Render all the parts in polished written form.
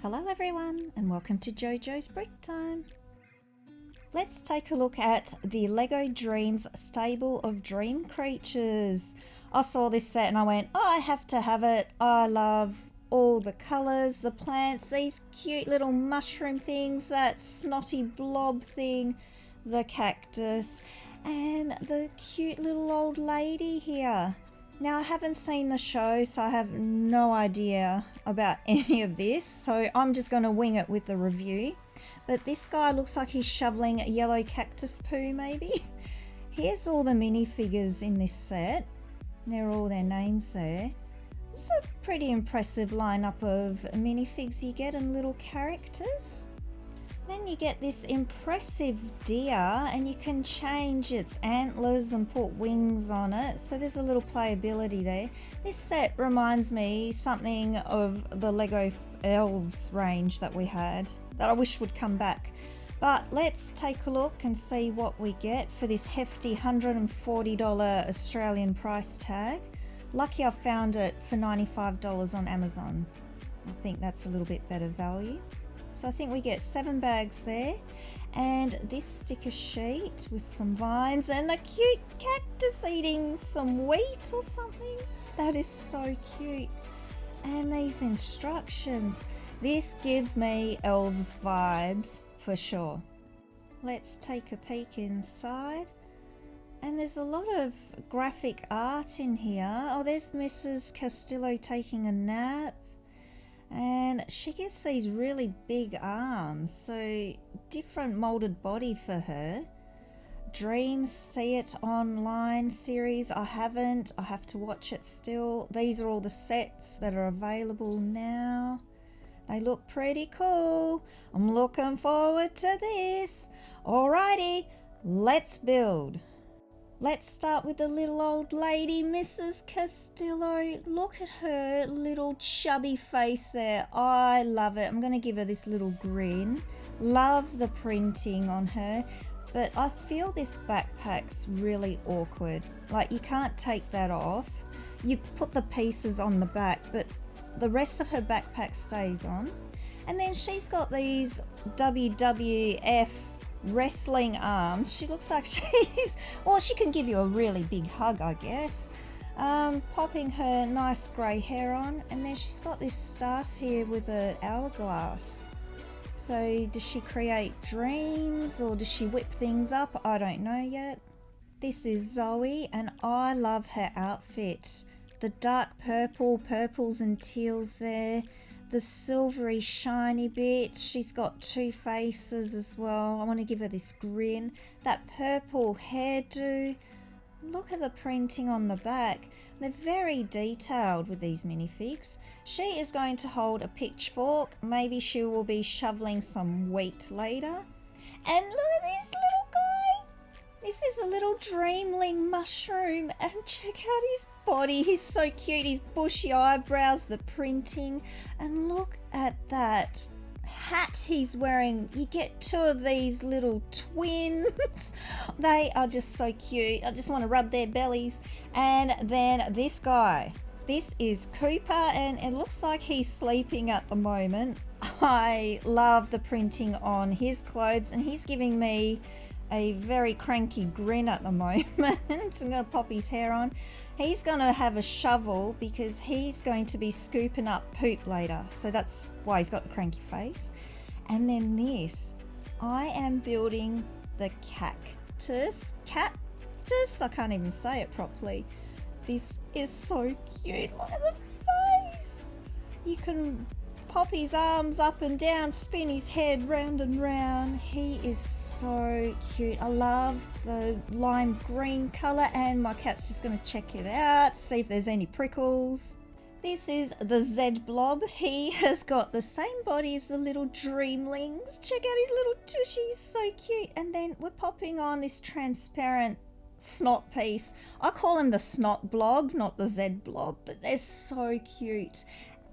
Hello everyone and welcome to JoJo's Brick Time. Let's take a look at the Lego Dreamzzz stable of dream creatures. I saw this set and I went, oh, I have to have it. I love all the colours, the plants, these cute little mushroom things, that snotty blob thing, the cactus, and the cute little old lady here. Now, I haven't seen the show, so I have no idea about any of this, so I'm just going to wing it with the review. But this guy looks like he's shoveling yellow cactus poo, maybe. Here's all the minifigures in this set. There are all their names there. It's a pretty impressive lineup of minifigs you get and little characters. Then you get this impressive deer and you can change its antlers and put wings on it, so there's a little playability there. This set reminds me something of the Lego Elves range that we had that I wish would come back. But let's take a look and see what we get for this hefty $140 Australian price tag. Lucky I found it for $95 on Amazon. I think that's a little bit better value. So I think we get 7 bags there, and this sticker sheet with some vines and a cute cactus eating some wheat or something. That is so cute. And these instructions. This gives me elves vibes for sure. Let's take a peek inside. And there's a lot of graphic art in here. Oh, there's Mrs. Castillo taking a nap. And she gets these really big arms, so different molded body for her. Dreamzzz See It Online series, I haven't. I have to watch it still. These are all the sets that are available now. They look pretty cool. I'm looking forward to this. Alrighty, let's build. Let's start with the little old lady, Mrs. Castillo. Look at her little chubby face there. I love it. I'm going to give her this little grin. Love the printing on her. But I feel this backpack's really awkward. Like, you can't take that off. You put the pieces on the back, but the rest of her backpack stays on. And then she's got these WWF wrestling arms. She looks like she's, well, she can give you a really big hug, I guess. Popping her nice grey hair on, and then she's got this staff here with an hourglass. So does she create dreams or does she whip things up? I don't know yet. This is Zoe, and I love her outfit. The dark purples and teals there. The silvery shiny bit. She's got 2 faces as well. I want to give her this grin. That purple hairdo. Look at the printing on the back. They're very detailed with these minifigs. She is going to hold a pitchfork. Maybe she will be shoveling some wheat later. And look at this little guy. This is a little dreamling mushroom, and check out his body. He's so cute. His bushy eyebrows, the printing, and look at that hat he's wearing. You get 2 of these little twins. They are just so cute. I just want to rub their bellies. And then this guy. This is Cooper, and it looks like he's sleeping at the moment. I love the printing on his clothes, and he's giving me a very cranky grin at the moment. So I'm going to pop his hair on. He's going to have a shovel because he's going to be scooping up poop later. So that's why he's got the cranky face. And then this. I am building the cactus. Cactus? I can't even say it properly. This is so cute. Look at the face. You can pop his arms up and down, spin his head round and round. He is so cute. I love the lime green colour, and my cat's just going to check it out, see if there's any prickles. This is the Z blob. He has got the same body as the little dreamlings. Check out his little tushy, so cute. And then we're popping on this transparent snot piece. I call him the snot blob, not the Z blob, but they're so cute.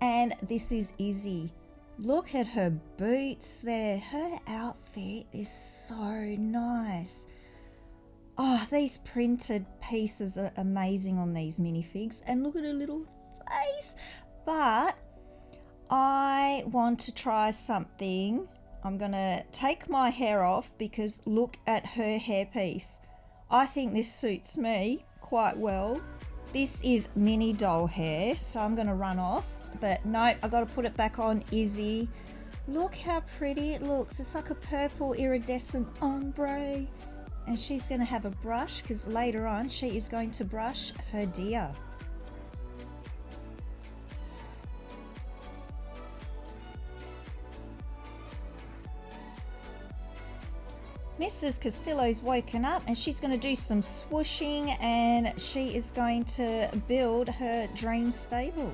And this is Izzy. Look at her boots there. Her outfit is so nice. Oh, these printed pieces are amazing on these minifigs. And look at her little face. But I want to try something. I'm gonna take my hair off because look at her hairpiece. I think this suits me quite well. This is mini doll hair, so I'm gonna run off, but nope, I gotta put it back on Izzy. Look how pretty it looks. It's like a purple iridescent ombre. And she's gonna have a brush because later on she is going to brush her deer. Mrs. Castillo's woken up and she's going to do some swooshing and she is going to build her dream stable.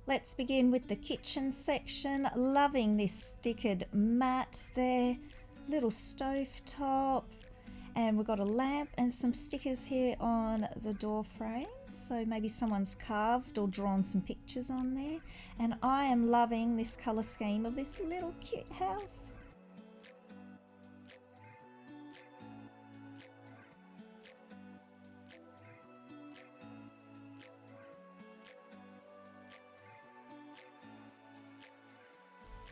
Let's begin with the kitchen section. Loving this stickered mat there, little stove top, and we've got a lamp and some stickers here on the door frame, so maybe someone's carved or drawn some pictures on there. And I am loving this colour scheme of this little cute house.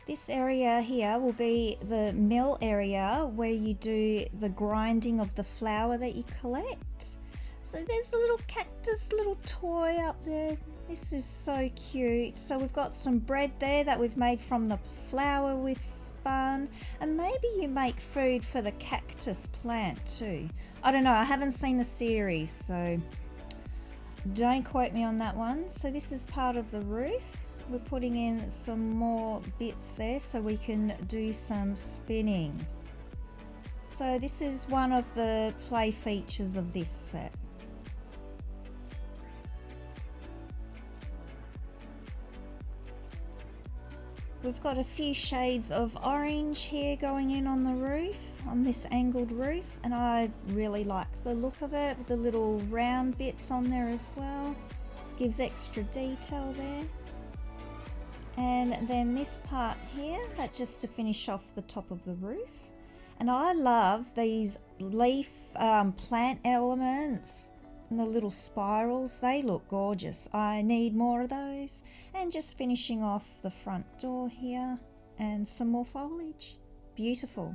This area here will be the mill area where you do the grinding of the flour that you collect. So there's a little cactus little toy up there. This is so cute. So we've got some bread there that we've made from the flour we've spun, and maybe you make food for the cactus plant too. I don't know, I haven't seen the series, so don't quote me on that one. So this is part of the roof. We're putting in some more bits there so we can do some spinning. So this is one of the play features of this set. We've got a few shades of orange here going in on the roof, on this angled roof, and I really like the look of it with the little round bits on there as well. Gives extra detail there. And then this part here, that's just to finish off the top of the roof. And I love these leaf plant elements and the little spirals. They look gorgeous. I need more of those. And just finishing off the front door here and some more foliage. Beautiful.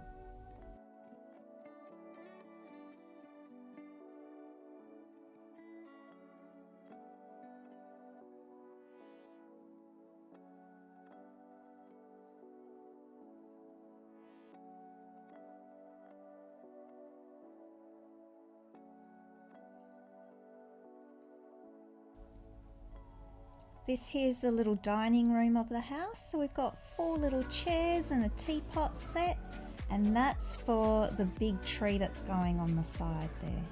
This here's the little dining room of the house. So we've got 4 little chairs and a teapot set, and that's for the big tree that's going on the side there.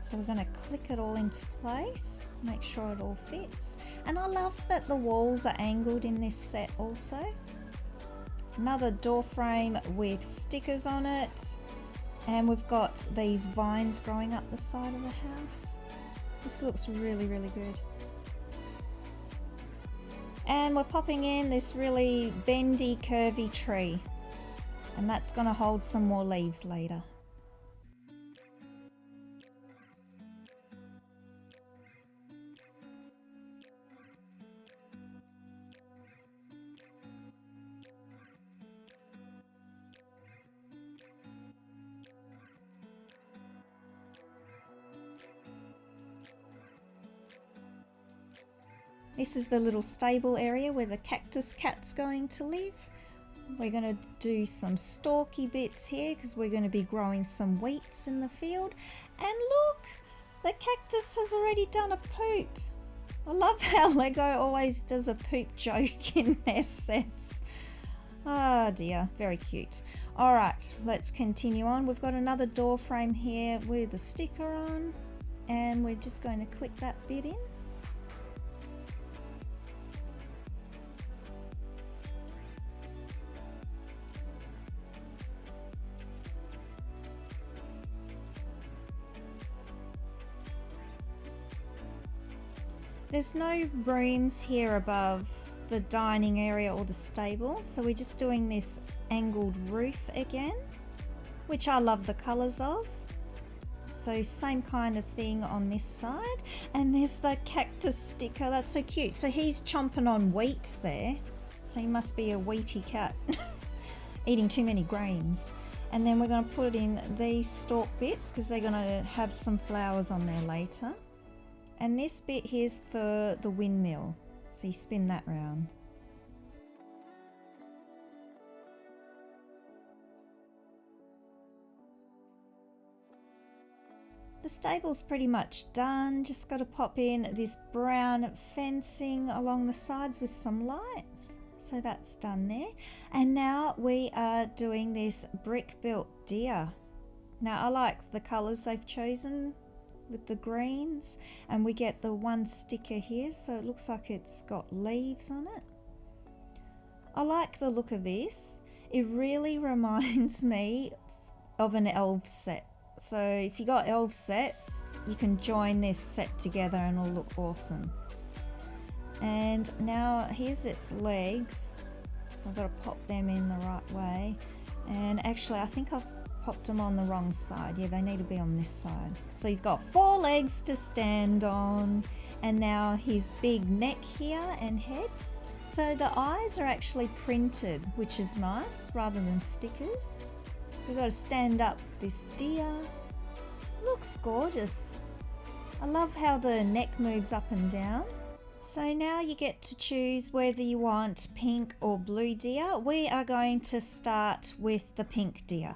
So we're going to click it all into place, make sure it all fits. And I love that the walls are angled in this set also. Another door frame with stickers on it, and we've got these vines growing up the side of the house. This looks really, really good. And we're popping in this really bendy, curvy tree. And that's going to hold some more leaves later. This is the little stable area where the cactus cat's going to live. We're going to do some stalky bits here because we're going to be growing some wheats in the field. And look, the cactus has already done a poop. I love how Lego always does a poop joke in their sets. Oh dear, very cute. Alright, let's continue on. We've got another door frame here with a sticker on, and we're just going to click that bit in. There's no rooms here above the dining area or the stable, so we're just doing this angled roof again, which I love the colours of. So same kind of thing on this side. And there's the cactus sticker. That's so cute. So he's chomping on wheat there. So he must be a wheaty cat. Eating too many grains. And then we're going to put in these stalk bits because they're going to have some flowers on there later. And this bit here's for the windmill. So you spin that round. The stable's pretty much done. Just got to pop in this brown fencing along the sides with some lights. So that's done there. And now we are doing this brick built deer. Now I like the colours they've chosen with the greens, and we get the one sticker here, so it looks like it's got leaves on it. I like the look of this. It really reminds me of an elf set. So if you got elf sets, you can join this set together and it'll look awesome. And now here's its legs, so I've got to pop them in the right way. And actually I think I've popped them on the wrong side. Yeah, they need to be on this side. So he's got 4 legs to stand on, and now his big neck here and head. So the eyes are actually printed, which is nice, rather than stickers. So we've got to stand up this deer. Looks gorgeous. I love how the neck moves up and down. So now you get to choose whether you want pink or blue deer. We are going to start with the pink deer.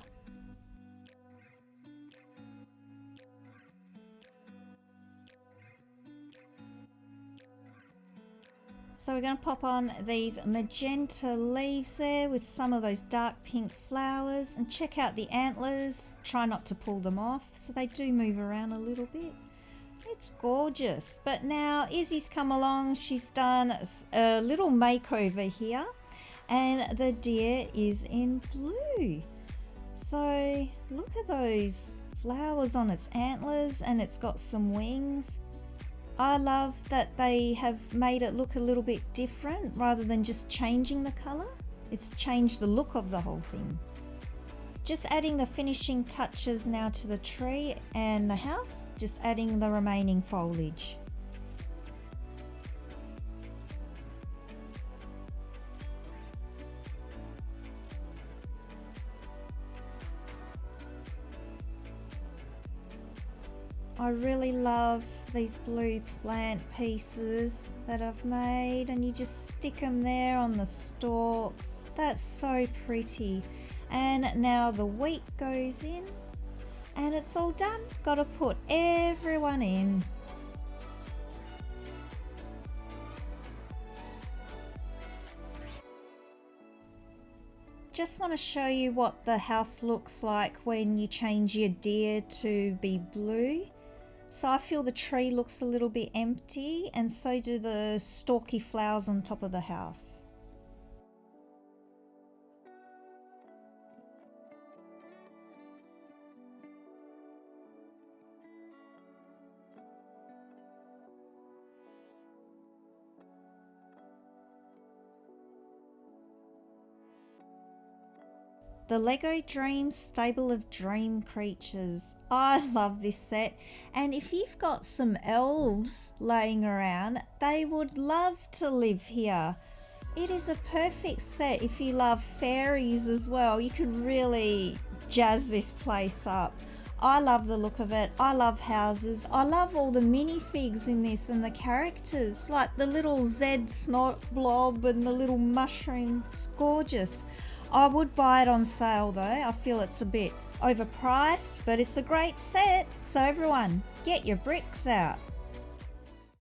So we're going to pop on these magenta leaves there with some of those dark pink flowers, and check out the antlers. Try not to pull them off, so they do move around a little bit. It's gorgeous. But now Izzy's come along. She's done a little makeover here, and the deer is in blue. So look at those flowers on its antlers, and it's got some wings. I love that they have made it look a little bit different rather than just changing the colour. It's changed the look of the whole thing. Just adding the finishing touches now to the tree and the house, just adding the remaining foliage. I really love these blue plant pieces that I've made, and you just stick them there on the stalks. That's so pretty. And now the wheat goes in, and it's all done. Got to put everyone in. Just want to show you what the house looks like when you change your deer to be blue. So I feel the tree looks a little bit empty, and so do the stalky flowers on top of the house. The Lego Dreamzzz Stable of Dream Creatures. I love this set, and if you've got some elves laying around, they would love to live here. It is a perfect set if you love fairies as well. You could really jazz this place up. I love the look of it. I love houses. I love all the minifigs in this and the characters, like the little Zed snot blob and the little mushroom. It's gorgeous. I would buy it on sale though. I feel it's a bit overpriced, but it's a great set. So everyone, get your bricks out.